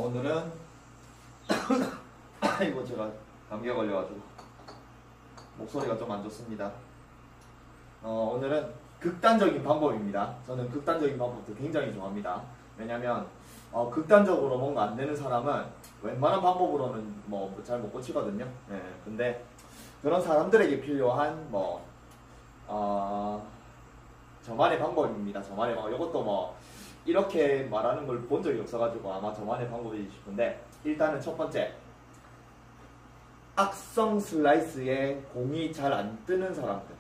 오늘은 아이고 제가 감기가 걸려가지고 목소리가 좀 안 좋습니다. 오늘은 극단적인 방법입니다. 저는 극단적인 방법도 굉장히 좋아합니다. 왜냐면 극단적으로 뭔가 안 되는 사람은 웬만한 방법으로는 뭐 잘 못 고치거든요. 네, 근데 그런 사람들에게 필요한 저만의 방법입니다. 저만의 방법. 이것도 뭐 이렇게 말하는 걸 본 적이 없어가지고 아마 저만의 방법이지 싶은데, 일단은 첫 번째, 악성 슬라이스에 공이 잘 안 뜨는 사람들,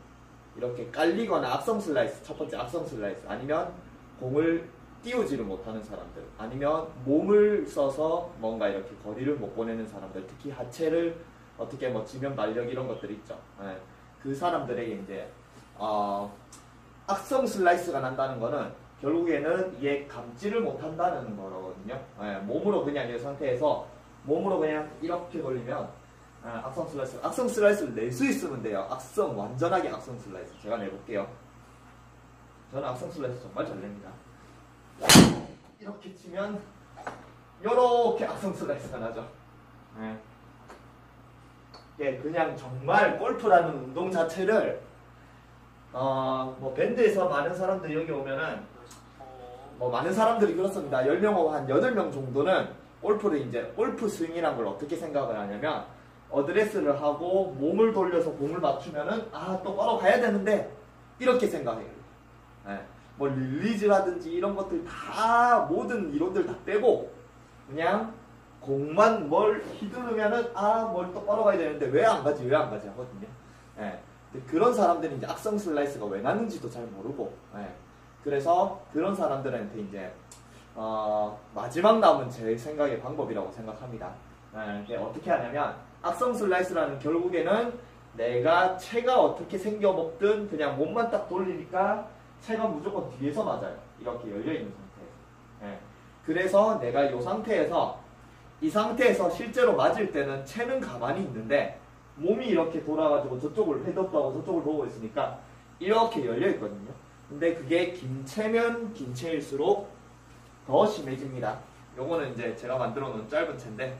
이렇게 깔리거나 악성 슬라이스, 첫 번째 악성 슬라이스, 아니면 공을 띄우지를 못하는 사람들, 아니면 몸을 써서 뭔가 이렇게 거리를 못 보내는 사람들, 특히 하체를 어떻게 뭐 지면 발력 이런 것들 있죠. 네. 그 사람들에게 이제 악성 슬라이스가 난다는 거는 결국에는 이게 감지를 못한다는 거거든요. 네. 몸으로 그냥 이 상태에서 몸으로 그냥 이렇게 걸리면 악성 슬라이스를 낼 수 있으면 돼요. 완전하게 악성 슬라이스. 제가 내볼게요. 저는 악성 슬라이스 정말 잘 냅니다. 이렇게 치면 요렇게 악성 슬라이스가 나죠. 네. 예, 그냥 정말 골프라는 운동 자체를 뭐 밴드에서 많은 사람들이 여기 오면은 뭐 많은 사람들이 그렇습니다. 10명 한 8명 정도는 골프를 이제 골프 스윙이란 걸 어떻게 생각을 하냐면, 어드레스를 하고 몸을 돌려서 공을 맞추면은 똑바로 가야 되는데 이렇게 생각해요. 네. 뭐 릴리즈라든지 이런 것들 다, 모든 이론들 다 빼고 그냥 공만 뭘 휘두르면은 뭘 똑바로 가야 되는데 왜 안 가지 하거든요. 네. 근데 그런 사람들이 이제 악성 슬라이스가 왜 나는지도 잘 모르고, 네. 그래서 그런 사람들한테 이제 마지막 남은 제 생각의 방법이라고 생각합니다. 네. 어떻게 하냐면, 악성 슬라이스라는 결국에는 내가 채가 어떻게 생겨먹든 그냥 몸만 딱 돌리니까 채가 무조건 뒤에서 맞아요. 이렇게 열려있는 상태에서. 네. 그래서 내가 이 상태에서 실제로 맞을 때는 채는 가만히 있는데 몸이 이렇게 돌아가지고 저쪽을 헤드업하고 저쪽을 보고 있으니까 이렇게 열려있거든요. 근데 그게 긴 채면 긴 채일수록 더 심해집니다. 요거는 이제 제가 만들어 놓은 짧은 채인데,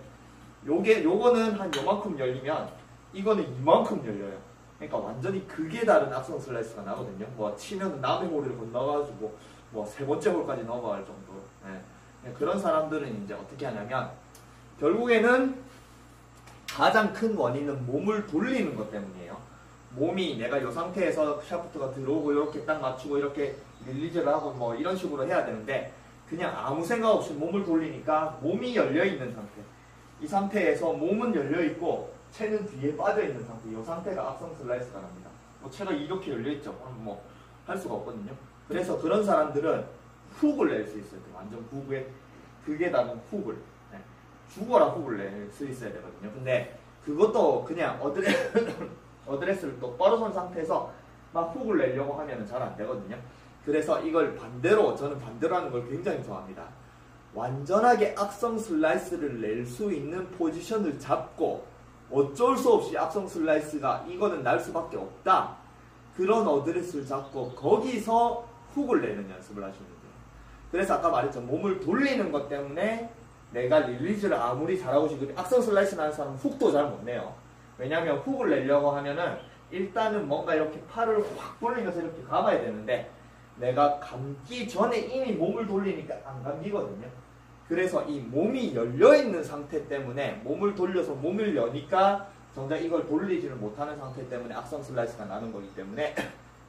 요거는 한 요만큼 열리면 이거는 이만큼 열려요. 그러니까 완전히 극에 다른 악성 슬라이스가 나거든요. 뭐 치면 남의 홀을 건너가지고 뭐 세 번째 홀까지 넘어갈 정도로. 네. 그런 사람들은 이제 어떻게 하냐면, 결국에는 가장 큰 원인은 몸을 돌리는 것 때문이에요. 몸이 내가 이 상태에서 샤프트가 들어오고 이렇게 딱 맞추고 이렇게 릴리즈를 하고 뭐 이런 식으로 해야 되는데, 그냥 아무 생각 없이 몸을 돌리니까 몸이 열려있는 상태, 이 상태에서 몸은 열려있고 채는 뒤에 빠져있는 상태, 이 상태가 악성 슬라이스가 납니다. 뭐 채가 이렇게 열려있죠. 그럼 뭐 할 수가 없거든요. 그래서 그런 사람들은 훅을 낼 수 있어요. 완전 극에 다른 훅을. 네. 죽어라 훅을 낼 수 있어야 되거든요. 근데 그것도 그냥 어드레스를 똑바로 선 상태에서 막 훅을 내려고 하면 잘 안 되거든요. 그래서 이걸 저는 반대로 하는 걸 굉장히 좋아합니다. 완전하게 악성 슬라이스를 낼 수 있는 포지션을 잡고 어쩔 수 없이 악성 슬라이스가 이거는 날 수밖에 없다, 그런 어드레스를 잡고 거기서 훅을 내는 연습을 하시면 돼요. 그래서 아까 말했죠. 몸을 돌리는 것 때문에 내가 릴리즈를 아무리 잘하고 싶으면 악성 슬라이스 나는 사람은 훅도 잘 못 내요. 왜냐하면 훅을 내려고 하면은 일단은 뭔가 이렇게 팔을 확 돌리면서 이렇게 감아야 되는데, 내가 감기 전에 이미 몸을 돌리니까 안 감기거든요. 그래서 이 몸이 열려있는 상태 때문에, 몸을 돌려서 몸을 여니까 정작 이걸 돌리지를 못하는 상태 때문에 악성 슬라이스가 나는 거기 때문에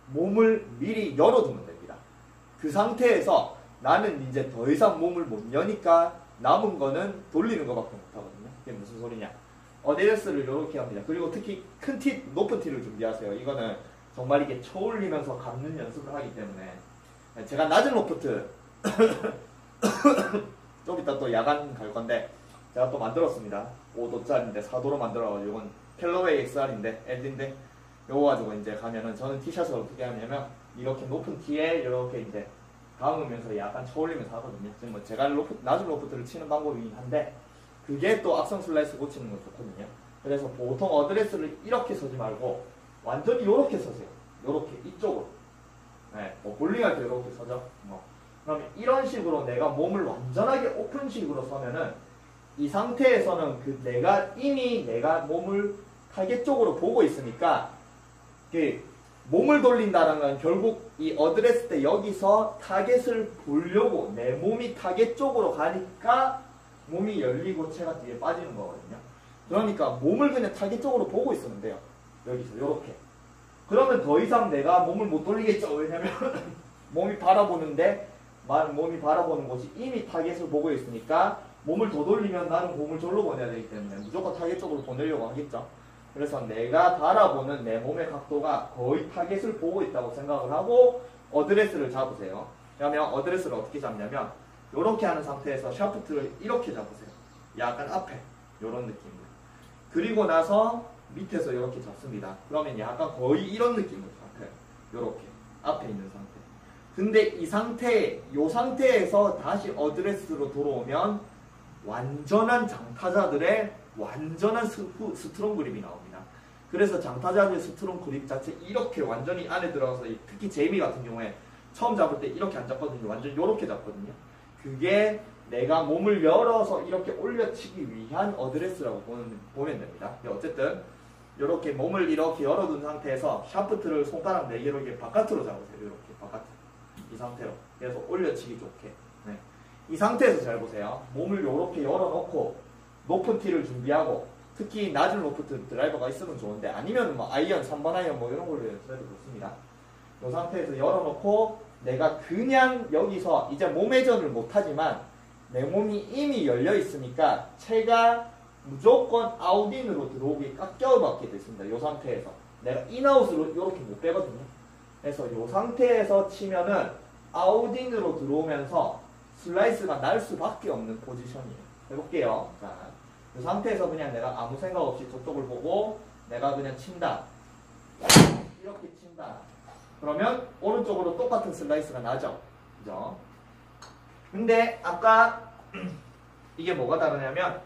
몸을 미리 열어두면 됩니다. 그 상태에서 나는 이제 더 이상 몸을 못 여니까 남은 거는 돌리는 거밖에 못하거든요. 이게 무슨 소리냐. 어드레스를 이렇게 합니다. 그리고 특히 큰 티, 높은 티를 준비하세요. 이거는 정말 이게 쳐올리면서 감는 연습을 하기 때문에. 제가 낮은 로프트 좀 이따 또 야간 갈 건데 제가 또 만들었습니다. 5도짜리인데 4도로 만들어가지고, 이건 캘러웨이 XR인데 LD인데 요거 가지고 이제 가면은, 저는 티샷을 어떻게 하냐면 이렇게 높은 티에 이렇게 이제 감으면서 약간 쳐올리면서 하거든요. 지금 뭐 제가 낮은 로프트를 치는 방법이긴 한데 그게 또 악성 슬라이스 고치는 거 좋거든요. 그래서 보통 어드레스를 이렇게 서지 말고 완전히 요렇게 서세요. 요렇게 이쪽으로. 네, 뭐 볼링할 때 이렇게 서죠. 그러면 이런 식으로 내가 몸을 완전하게 오픈식으로 서면은 이 상태에서는 이미 내가 몸을 타겟 쪽으로 보고 있으니까 몸을 돌린다는 건 결국 이 어드레스 때 여기서 타겟을 보려고 내 몸이 타겟 쪽으로 가니까 몸이 열리고 체가 뒤에 빠지는 거거든요. 그러니까 몸을 그냥 타겟 쪽으로 보고 있으면 돼요. 여기서 이렇게. 그러면 더 이상 내가 몸을 못 돌리겠죠. 왜냐면 몸이 바라보는 곳이 이미 타겟을 보고 있으니까 몸을 더 돌리면 나는 몸을 절로 보내야 되기 때문에 무조건 타겟 쪽으로 보내려고 하겠죠. 그래서 내가 바라보는 내 몸의 각도가 거의 타겟을 보고 있다고 생각을 하고 어드레스를 잡으세요. 그러면 어드레스를 어떻게 잡냐면 이렇게 하는 상태에서 샤프트를 이렇게 잡으세요. 약간 앞에 이런 느낌으로. 그리고 나서 밑에서 이렇게 잡습니다. 그러면 약간 거의 이런 느낌으로 잡혀요. 이렇게 앞에 있는 상태. 근데 이 상태에서 다시 어드레스로 돌아오면 완전한 장타자들의 완전한 스트롱 그립이 나옵니다. 그래서 장타자들의 스트롱 그립 자체 이렇게 완전히 안에 들어가서 특히 제이미 같은 경우에 처음 잡을 때 이렇게 안 잡거든요. 완전 이렇게 잡거든요. 그게 내가 몸을 열어서 이렇게 올려치기 위한 어드레스라고 보면 됩니다. 어쨌든 이렇게 몸을 이렇게 열어둔 상태에서 샤프트를 손가락 4개로 이렇게 바깥으로 잡으세요. 이렇게 바깥으로. 이 상태로. 그래서 올려치기 좋게. 네. 이 상태에서 잘 보세요. 몸을 이렇게 열어놓고 높은 티를 준비하고 특히 낮은 로프트 드라이버가 있으면 좋은데 아니면 뭐 아이언, 3번 아이언 뭐 이런 걸로 연습해도 좋습니다. 이 상태에서 열어놓고 내가 그냥 여기서 이제 몸 회전을 못하지만 내 몸이 이미 열려 있으니까 체가 무조건 아웃인으로 들어오게 깎여받게 됐습니다. 이 상태에서 내가 인아웃으로 이렇게 못 빼거든요. 그래서 이 상태에서 치면은 아웃인으로 들어오면서 슬라이스가 날 수밖에 없는 포지션이에요. 해볼게요. 자, 이 상태에서 그냥 내가 아무 생각 없이 저쪽을 보고 내가 그냥 친다. 이렇게 친다. 그러면 오른쪽으로 똑같은 슬라이스가 나죠. 그죠? 근데 아까 이게 뭐가 다르냐면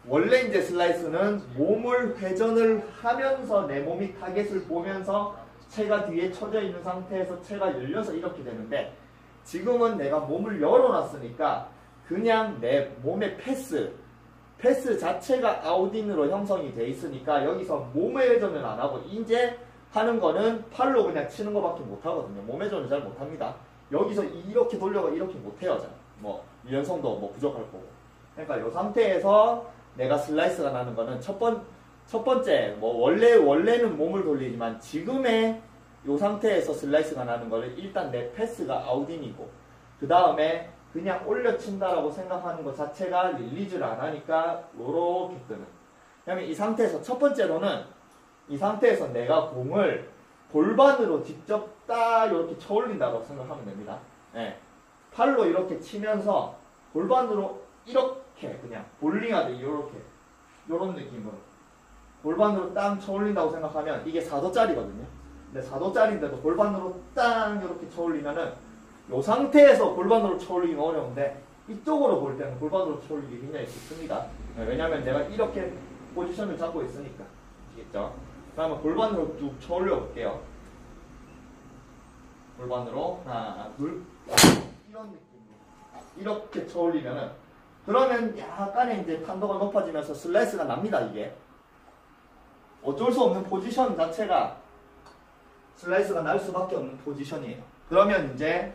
원래 이제 슬라이스는 몸을 회전을 하면서 내 몸이 타겟을 보면서 체가 뒤에 쳐져 있는 상태에서 체가 열려서 이렇게 되는데 지금은 내가 몸을 열어놨으니까 그냥 내 몸의 패스 자체가 아웃인으로 형성이 돼 있으니까 여기서 몸의 회전을 안 하고 이제 하는 거는 팔로 그냥 치는 거밖에 못 하거든요. 몸 회전을 잘 못 합니다. 여기서 이렇게 돌려가 이렇게 못 해요. 뭐 유연성도 뭐 부족할 거고. 그러니까 이 상태에서 내가 슬라이스가 나는 거는 첫 번째 뭐 원래는 몸을 돌리지만 지금의 이 상태에서 슬라이스가 나는 거는 일단 내 패스가 아웃인이고 그 다음에 그냥 올려친다라고 생각하는 것 자체가 릴리즈를 안 하니까 요렇게 뜨는. 그다음에 이 상태에서 첫 번째로는 이 상태에서 내가 공을 골반으로 직접 딱 이렇게 쳐올린다고 생각하면 됩니다. 네. 팔로 이렇게 치면서 골반으로 이렇게 그냥 볼링하듯 이렇게 요런 느낌으로 골반으로 땅 쳐올린다고 생각하면 이게 4도짜리거든요. 근데 4도짜리인데도 골반으로 땅 이렇게 쳐올리면은 이 상태에서 골반으로 쳐올리기가 어려운데 이쪽으로 볼 때는 골반으로 쳐올리기 굉장히 쉽습니다. 네, 왜냐면 내가 이렇게 포지션을 잡고 있으니까. 아시겠죠? 그러면 골반으로 쭉 쳐올려 볼게요. 골반으로 하나, 둘 이런 느낌으로 이렇게 쳐올리면은 그러면 약간의 이제 탄도가 높아지면서 슬라이스가 납니다. 이게 어쩔 수 없는 포지션 자체가 슬라이스가 날 수밖에 없는 포지션이에요. 그러면 이제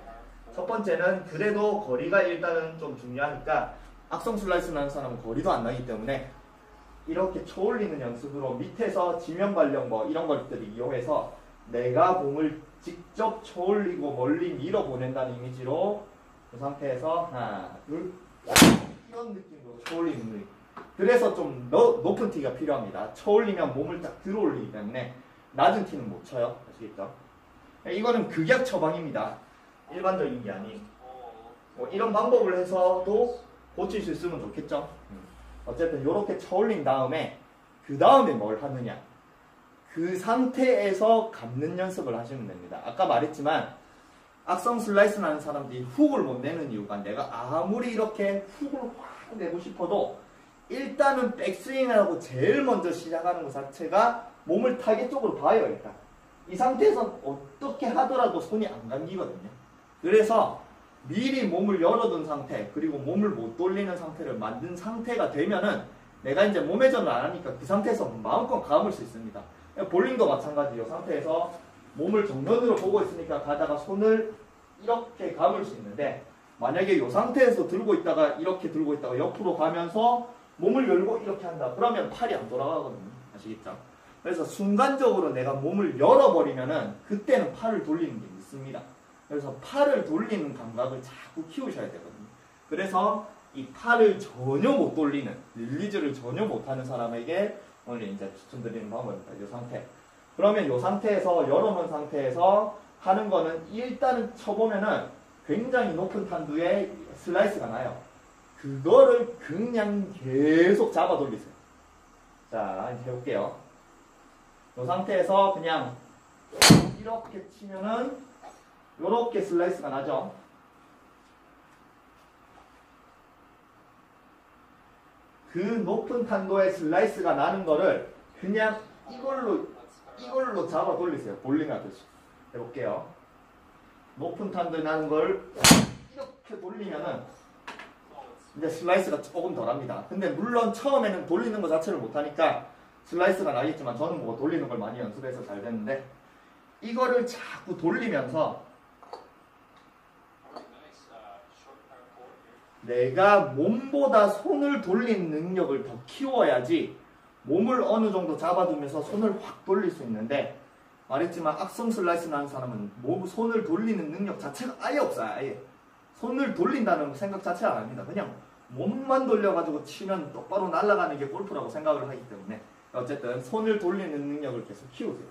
첫 번째는 그래도 거리가 일단은 좀 중요하니까 악성 슬라이스 나는 사람은 거리도 안 나기 때문에 이렇게 쳐올리는 연습으로 밑에서 지면 발령 뭐 이런 것들을 이용해서 내가 공을 직접 쳐올리고 멀리 밀어보낸다는 이미지로 그 상태에서 하나, 둘 이런 느낌으로 쳐올리는 느낌. 그래서 좀 높은 티가 필요합니다. 쳐올리면 몸을 딱 들어올리기 때문에 낮은 티는 못 쳐요. 아시겠죠? 이거는 극약 처방입니다. 일반적인 게 아닌 뭐 이런 방법을 해서도 고칠 수 있으면 좋겠죠. 어쨌든 이렇게 쳐올린 다음에 그 다음에 뭘 하느냐 그 상태에서 감는 연습을 하시면 됩니다. 아까 말했지만 악성 슬라이스 나는 사람들이 훅을 못 내는 이유가 내가 아무리 이렇게 훅을 확 내고 싶어도 일단은 백스윙하고 제일 먼저 시작하는 것 자체가 몸을 타겟 쪽으로 봐요. 일단 이 상태에서 어떻게 하더라도 손이 안 감기거든요. 그래서 미리 몸을 열어둔 상태 그리고 몸을 못 돌리는 상태를 만든 상태가 되면은 내가 이제 몸회전을 안 하니까 그 상태에서 마음껏 감을 수 있습니다. 볼링도 마찬가지예요. 상태에서 몸을 정면으로 보고 있으니까 가다가 손을 이렇게 감을 수 있는데 만약에 이 상태에서 들고 있다가 이렇게 들고 있다가 옆으로 가면서 몸을 열고 이렇게 한다. 그러면 팔이 안 돌아가거든요. 아시겠죠? 그래서 순간적으로 내가 몸을 열어버리면은 그때는 팔을 돌리는 게 있습니다. 그래서 팔을 돌리는 감각을 자꾸 키우셔야 되거든요. 그래서 이 팔을 전혀 못 돌리는, 릴리즈를 전혀 못하는 사람에게 오늘 이제 추천드리는 방법입니다. 이 상태. 그러면 이 상태에서, 열어놓은 상태에서 하는 거는 일단은 쳐보면은 굉장히 높은 탄두에 슬라이스가 나요. 그거를 그냥 계속 잡아 돌리세요. 자, 이제 해볼게요. 이 상태에서 그냥 이렇게 치면은 요렇게 슬라이스가 나죠. 그 높은 탄도의 슬라이스가 나는 거를 그냥 이걸로 잡아 돌리세요. 볼링 하듯이. 해볼게요. 높은 탄도에 나는 걸 이렇게 돌리면은 이제 슬라이스가 조금 덜합니다. 근데 물론 처음에는 돌리는 것 자체를 못하니까 슬라이스가 나겠지만 저는 뭐 돌리는 걸 많이 연습해서 잘 됐는데 이거를 자꾸 돌리면서 내가 몸보다 손을 돌리는 능력을 더 키워야지 몸을 어느 정도 잡아두면서 손을 확 돌릴 수 있는데 말했지만 악성 슬라이스 나는 사람은 손을 돌리는 능력 자체가 아예 없어요. 아예. 손을 돌린다는 생각 자체가 안 합니다. 그냥 몸만 돌려가지고 치면 똑바로 날아가는 게 골프라고 생각을 하기 때문에 어쨌든 손을 돌리는 능력을 계속 키우세요.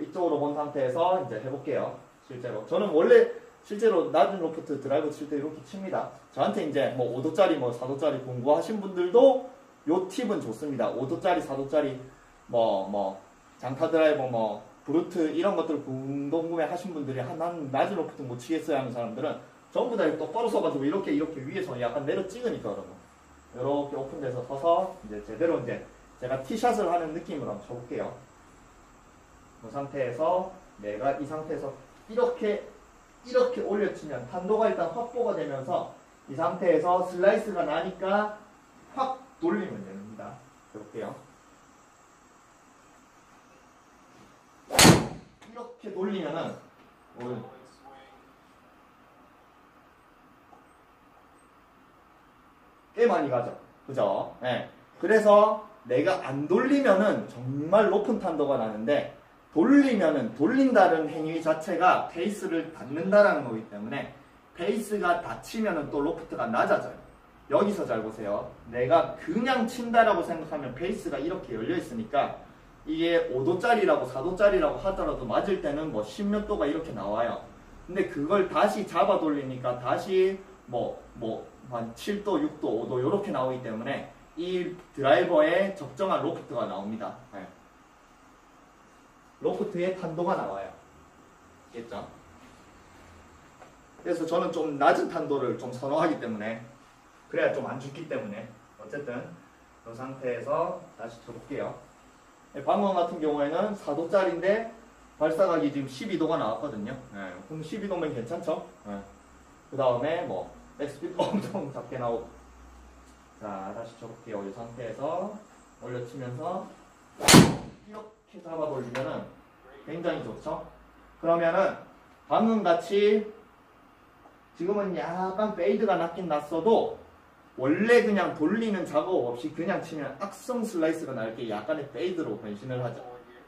이쪽으로 본 상태에서 이제 해볼게요. 실제로. 저는 원래 실제로 낮은 로프트 드라이브 칠 때 이렇게 칩니다. 저한테 이제 뭐 5도짜리 뭐 4도짜리 공부하신 분들도 요 팁은 좋습니다. 5도짜리 4도짜리 뭐 장타 드라이버 뭐 브루트 이런 것들 궁금해 하신 분들이 난 낮은 로프트 못 치겠어요 하는 사람들은 전부 다 똑바로 서가지고 이렇게 위에서 약간 내려 찍으니까 그러면 이렇게 오픈돼서 서서 이제 제대로 이제 제가 티샷을 하는 느낌으로 한번 쳐볼게요. 그 상태에서 내가 이 상태에서 이렇게 올려치면 탄도가 일단 확보가 되면서 이 상태에서 슬라이스가 나니까 확 돌리면 됩니다. 해볼게요. 이렇게 돌리면은 꽤 많이 가죠. 그죠? 네. 그래서 내가 안 돌리면은 정말 높은 탄도가 나는데 돌리면은 돌린다는 행위 자체가 페이스를 닫는다라는 거기 때문에 페이스가 닫히면은 또 로프트가 낮아져요. 여기서 잘 보세요. 내가 그냥 친다라고 생각하면 페이스가 이렇게 열려 있으니까 이게 5도짜리라고 4도짜리라고 하더라도 맞을 때는 뭐 10몇 도가 이렇게 나와요. 근데 그걸 다시 잡아 돌리니까 다시 한 7도, 6도, 5도 이렇게 나오기 때문에 이 드라이버에 적정한 로프트가 나옵니다. 네. 로프트에 탄도가 나와요. 알겠죠? 그래서 저는 좀 낮은 탄도를 좀 선호하기 때문에 그래야 좀 안 죽기 때문에 어쨌든 이 상태에서 다시 쳐볼게요. 방금 같은 경우에는 4도짜리인데 발사각이 지금 12도가 나왔거든요. 네. 그럼 12도면 괜찮죠? 네. 그 다음에 뭐 백스피드 엄청 작게 나오고 자 다시 쳐볼게요. 이 상태에서 올려치면서 이렇게 잡아 돌리면은 굉장히 좋죠? 그러면은 방금 같이 지금은 약간 페이드가 났긴 났어도 원래 그냥 돌리는 작업 없이 그냥 치면 악성 슬라이스가 날 게 약간의 페이드로 변신을 하죠.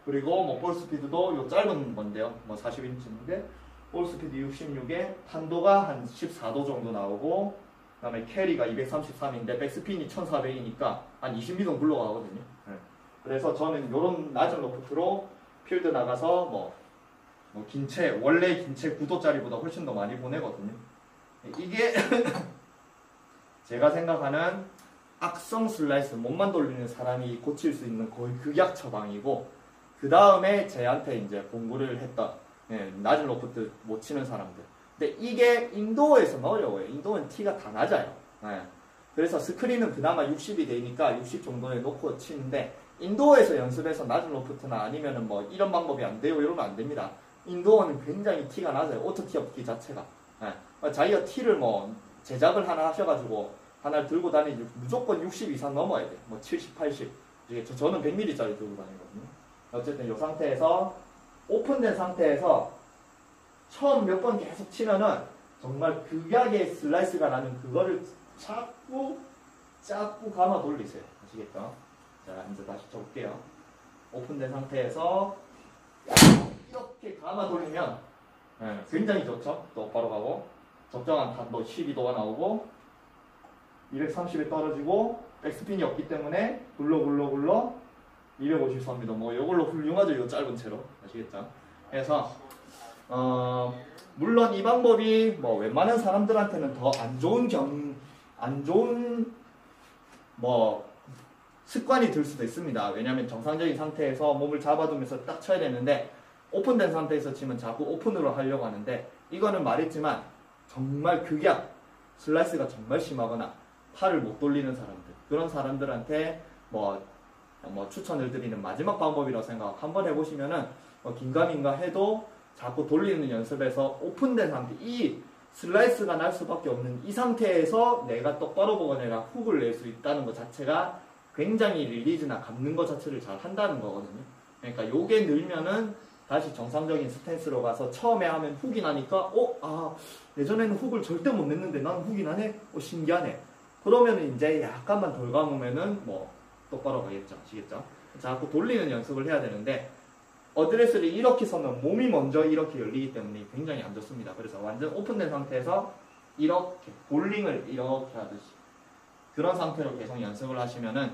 그리고 뭐 볼 스피드도 요 짧은 건데요. 뭐 40인치인데 볼 스피드 66에 탄도가 한 14도 정도 나오고 그 다음에 캐리가 233인데 백스핀이 1400이니까 한 20미터 굴러가거든요. 네. 그래서 저는 요런 낮은 로프트로 필드 나가서 원래 긴채 9도짜리보다 훨씬 더 많이 보내거든요. 이게 제가 생각하는 악성 슬라이스 몸만 돌리는 사람이 고칠 수 있는 거의 극약 처방이고 그 다음에 저한테 이제 공부를 했던 낮은 로프트 못 치는 사람들. 근데 이게 인도어에서는 어려워요. 인도어는 티가 다 낮아요. 그래서 스크린은 그나마 60이 되니까 60 정도에 놓고 치는데 인도어에서 연습해서 낮은 로프트나 아니면은 뭐 이런 방법이 안 돼요 이러면 안 됩니다. 인도어는 굉장히 티가 낮아요. 오토 티 업기 자체가. 자기가 티를 뭐 제작을 하나 하셔가지고 하나를 들고 다니지 무조건 60 이상 넘어야 돼. 뭐 70, 80. 저는 100mm짜리 들고 다니거든요. 어쨌든 이 상태에서 오픈된 상태에서 처음 몇 번 계속 치면은 정말 극약의 슬라이스가 나는 그거를 자꾸 감아 돌리세요. 아시겠죠? 자, 이제 다시 쳐볼게요. 오픈된 상태에서 이렇게 감아 돌리면 굉장히 좋죠. 똑바로 가고 적정한 탄도 12도가 나오고 230에 떨어지고 백스핀이 없기 때문에 굴러 253m. 뭐 이걸로 훌륭하죠. 이 짧은 채로. 아시겠죠? 그래서 물론 이 방법이 뭐 웬만한 사람들한테는 더 안 좋은 뭐 습관이 들 수도 있습니다. 왜냐하면 정상적인 상태에서 몸을 잡아두면서 딱 쳐야 되는데 오픈된 상태에서 치면 자꾸 오픈으로 하려고 하는데 이거는 말했지만 정말 극약 슬라이스가 정말 심하거나 팔을 못 돌리는 사람들 그런 사람들한테 뭐 추천을 드리는 마지막 방법이라고 생각 한번 해보시면은 긴가민가 해도 자꾸 돌리는 연습에서 오픈된 상태 이 슬라이스가 날 수밖에 없는 이 상태에서 내가 똑바로 보고 내가 훅을 낼 수 있다는 것 자체가 굉장히 릴리즈나 감는 것 자체를 잘 한다는 거거든요. 그러니까 요게 늘면은 다시 정상적인 스탠스로 가서 처음에 하면 훅이 나니까 예전에는 훅을 절대 못 냈는데 나는 훅이 나네? 신기하네. 그러면은 이제 약간만 덜 감으면은 뭐 똑바로 가겠죠. 아시겠죠? 자꾸 돌리는 연습을 해야 되는데 어드레스를 이렇게 서면 몸이 먼저 이렇게 열리기 때문에 굉장히 안 좋습니다. 그래서 완전 오픈된 상태에서 이렇게 볼링을 이렇게 하듯이 그런 상태로 계속 연습을 하시면은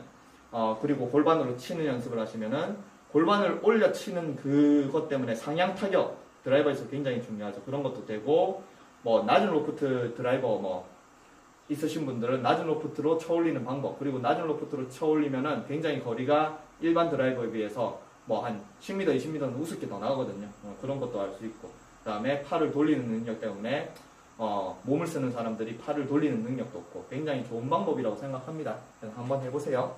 그리고 골반으로 치는 연습을 하시면은 골반을 올려 치는 그것 때문에 상향 타격 드라이버에서 굉장히 중요하죠. 그런 것도 되고 뭐 낮은 로프트 드라이버 뭐 있으신 분들은 낮은 로프트로 쳐 올리는 방법 그리고 낮은 로프트로 쳐 올리면은 굉장히 거리가 일반 드라이버에 비해서 뭐 한 10m, 20m는 우습게 더 나가거든요. 그런 것도 알 수 있고 그 다음에 팔을 돌리는 능력 때문에 몸을 쓰는 사람들이 팔을 돌리는 능력도 없고 굉장히 좋은 방법이라고 생각합니다. 그래서 한번 해보세요.